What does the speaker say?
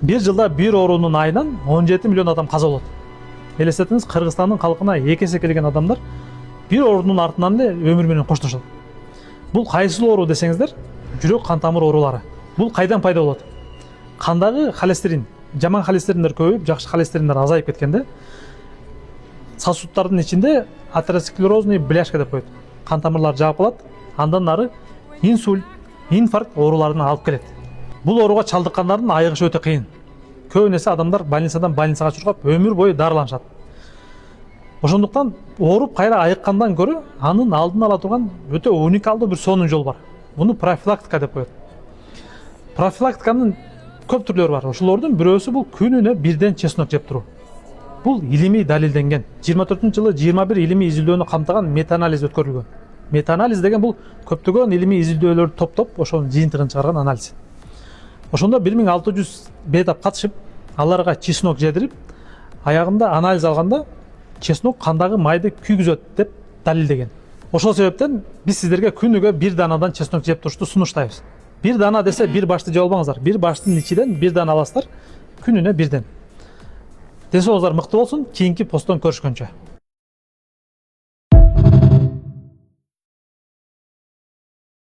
Bir жылда bir оорунун айынан 17 миллион адам каза болот. Элестетиңиз, Кыргызстандын калкына 2 эсе келген адамдар bir оорунун артынан эле өмүр менен коштошот. Бул кайсыл оору десеңиздер, жүрөк кан тамыр оорулары. Бул кайдан пайда болот? Кандагы холестерин, жаман холестериндер көбөйүп, жакшы холестериндер азайып кеткенде, сосудтардын ичинде атеросклерозный бляшка деп коет. Кан тамырлар жабылат, андан ары инсульт, инфаркт ооруларына алып келет. Бул ооруга чалдыккандардын айыгышы өтө кыйын. Көбүнесе адамдар больницадан больницага чуркап өмүр бою дарыланышат. Ошондуктан ооруп кайра айыккандан көрө анын алдын ала турган өтө уникалдуу бир сонун жол бар. Буну профилактика деп коет. Профилактиканын көп түрлөрү бар. Ошолордун бирөөсү бул күнүнө бирден чеснок жеп туруу. Бул илимий далилденген. 24-жылы 21 илимий изилдөөнү камтыган метаанализ өткөрүлгөн. Метаанализ деген бул көптөгөн илимий изилдөөлөрдү топтоп, ошонун жыйынтыгын чыгарган анализ. Ошондо 1600 бейтап катышып, аларга чеснок жедирип, аягында анализ алганда чеснок кандагы майды күйгүзөт деп далилдеген. Ошол себептен биз сиздерге күнүгө бир данадан чеснок жеп турушту сунуштайбыз. Бир дана десе бир башты жеп албаңыздар. Бир баштын ичинен бир дана аласыздар, күнүнө бирден. Десеңиздер мыкты болсун, кийинки посттон көрүшкөнчө.